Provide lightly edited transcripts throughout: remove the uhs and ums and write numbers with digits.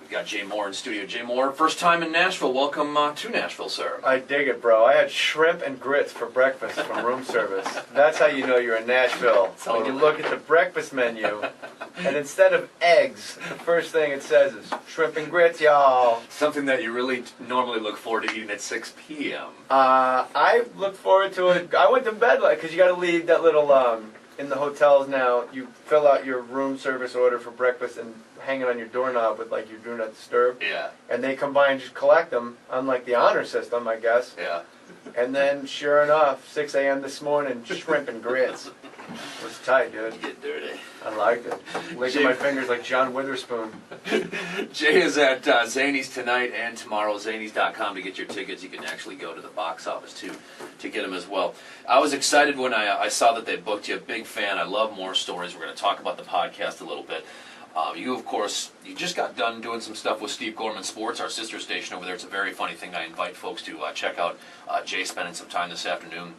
We've got Jay Mohr in studio. Jay Mohr, first time in Nashville. Welcome to Nashville, sir. I dig it, bro. I had shrimp and grits for breakfast from room service. That's how you know you're in Nashville. When you look at the breakfast menu, and instead of eggs, the first thing it says is shrimp and grits, y'all. Something that you really normally look forward to eating at 6 p.m. I look forward to it. I went to bed because you got to leave that little in the hotels now. You fill out your room service order for breakfast and hang it on your doorknob with like your do not disturb. Yeah. And they come by and just collect them, unlike the honor system, I guess. Yeah. And then, sure enough, 6 a.m. this morning, shrimp and grits. It was tight, dude. Get dirty. I liked it. Licking my fingers like John Witherspoon. Jay is at Zanies tonight and tomorrow. Zanies.com to get your tickets. You can actually go to the box office too to get them as well. I was excited when I saw that they booked you. A big fan. I love more stories. We're going to talk about the podcast a little bit. You, of course, you just got done doing some stuff with Steve Gorman Sports, our sister station over there. It's a very funny thing. I invite folks to check out Jay spending some time this afternoon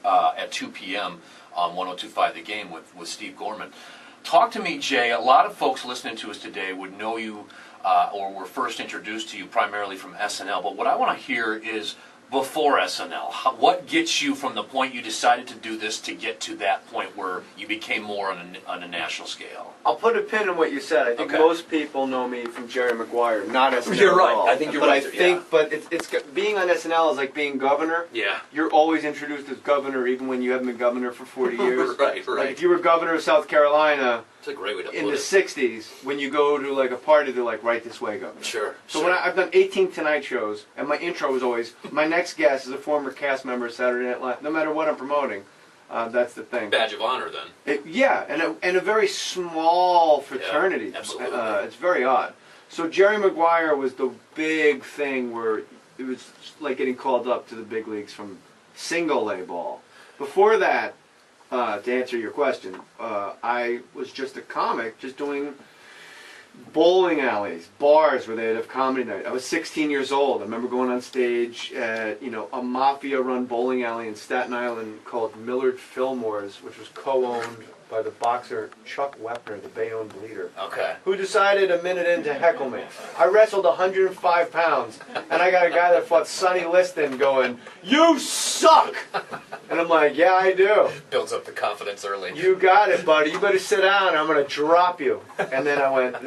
at 2 p.m. on 102.5 The Game with Steve Gorman. Talk to me, Jay. A lot of folks listening to us today would know you or were first introduced to you primarily from SNL. But what I want to hear is before SNL. What gets you from the point you decided to do this to get to that point where you became more on a national scale? I'll put a pin in what you said. I think most people know me from Jerry Maguire, not SNL. You're right. At all. I think you're but right. I think, but it's being on SNL is like being governor. Yeah. You're always introduced as governor, even when you haven't been governor for 40 years. Right. Like if you were governor of South Carolina. It's a great way to put in the it. 60s, when you go to like a party, they're like, right this way, governor. Sure. So when I've done 18 Tonight shows, and my intro was always, my next guest is a former cast member of Saturday Night Live. No matter what I'm promoting, that's the thing. Badge of honor, then. And a very small fraternity. Yeah, absolutely. It's very odd. So Jerry Maguire was the big thing where it was like getting called up to the big leagues from single A ball. Before that, to answer your question, I was just a comic, just doing bowling alleys, bars where they'd have comedy night. I was 16 years old. I remember going on stage at a mafia-run bowling alley in Staten Island called Millard Fillmore's, which was co-owned by the boxer Chuck Wepner, the Bayonne Bleeder, who decided a minute in to heckle me. I wrestled 105 pounds, and I got a guy that fought Sonny Liston going, "You suck!" And I'm like, "Yeah, I do." Builds up the confidence early. "You got it, buddy. You better sit down, or I'm going to drop you." And then I went,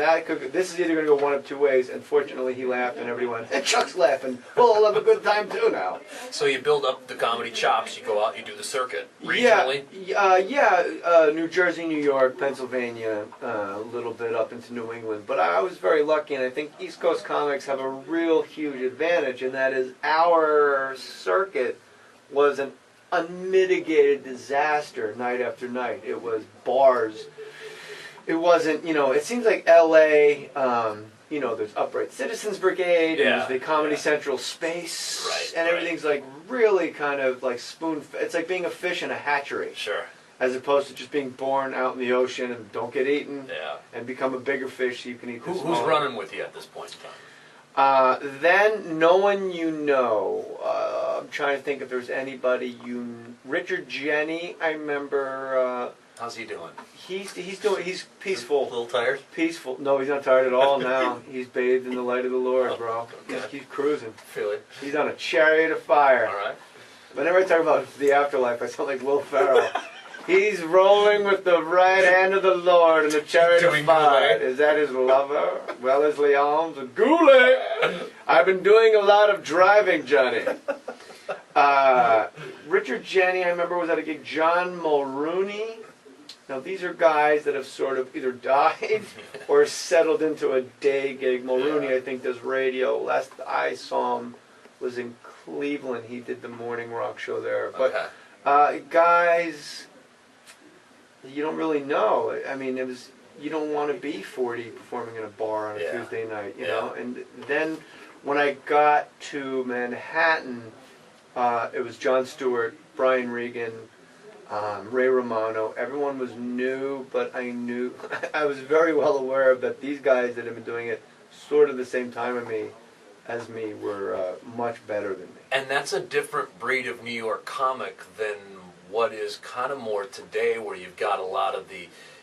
this is either going to go one of two ways. And fortunately, he laughed, and everybody went, "And Chuck's laughing. Well, I'll have a good time, too, now." So you build up the comedy chops. You go out, you do the circuit. Regionally? New Jersey, New York, Pennsylvania, a little bit up into New England. But I was very lucky, and I think East Coast comics have a real huge advantage, and that is our circuit was an unmitigated disaster night after night. It was bars. It wasn't, it seems like L.A., there's Upright Citizens Brigade, and there's the Comedy Central space, and everything's like really kind of like it's like being a fish in a hatchery. Sure. As opposed to just being born out in the ocean and don't get eaten and become a bigger fish so you can eat the smaller. Who's running with you at this point in time? Then no one you know. I'm trying to think if there's anybody Richard Jenny, I remember. How's he doing? He's peaceful. A little tired? Peaceful. No, he's not tired at all now. He's bathed in the light of the Lord, bro. He's cruising. Feel it. He's on a chariot of fire. All right. Whenever I talk about the afterlife, I sound like Will Ferrell. He's rolling with the right hand of the Lord in the chariot of fire. Is that his lover? Wellesley Arms? Goulet! I've been doing a lot of driving, Johnny. Richard Jenny, I remember, was at a gig. John Mulrooney. Now, these are guys that have sort of either died or settled into a day gig. Mulrooney, I think, does radio. Last I saw him was in Cleveland. He did the morning rock show there. But guys, you don't really know. I mean, you don't want to be 40 performing in a bar on a Tuesday night, you know. And then when I got to Manhattan, it was Jon Stewart, Brian Regan, Ray Romano. Everyone was new, but I knew I was very well aware of that these guys that had been doing it sort of the same time as me were much better than me. And that's a different breed of New York comic than what is kind of more today, where you've got a lot of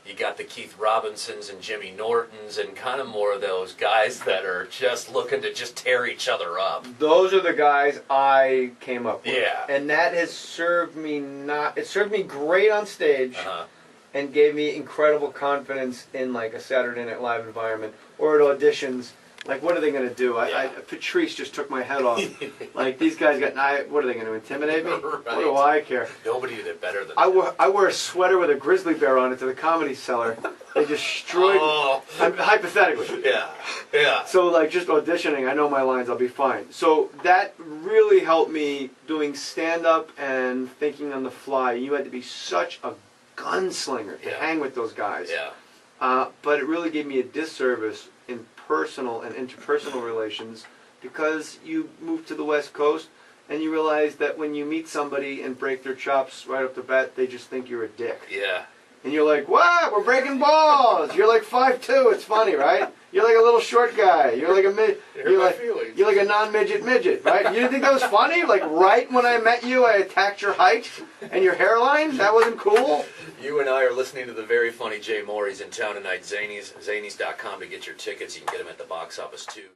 you got the Keith Robinsons and Jimmy Nortons, and kind of more of those guys that are just looking to just tear each other up. Those are the guys I came up with. Yeah. And that has served me it served me great on stage and gave me incredible confidence in like a Saturday Night Live environment or at auditions. Like, what are they going to do? Patrice just took my head off. Like, these guys what are they going to intimidate me? Right. What do I care? Nobody did it better than I wore a sweater with a grizzly bear on it to the Comedy Cellar. They destroyed hypothetically. Yeah. So, like, just auditioning, I know my lines, I'll be fine. So that really helped me doing stand-up and thinking on the fly. You had to be such a gunslinger to hang with those guys. Yeah. But it really gave me a disservice in personal and interpersonal relations, because you move to the West Coast and you realize that when you meet somebody and break their chops right off the bat, they just think you're a dick. Yeah. And you're like, what? We're breaking balls. You're like 5'2". It's funny, right? You're like a little short guy. You're like you're like a non-midget midget, right? You didn't think that was funny? Like, right when I met you, I attacked your height and your hairline? That wasn't cool? You and I are listening to the very funny Jay Mohr. He's in town tonight. Zanies.com to get your tickets. You can get them at the box office too.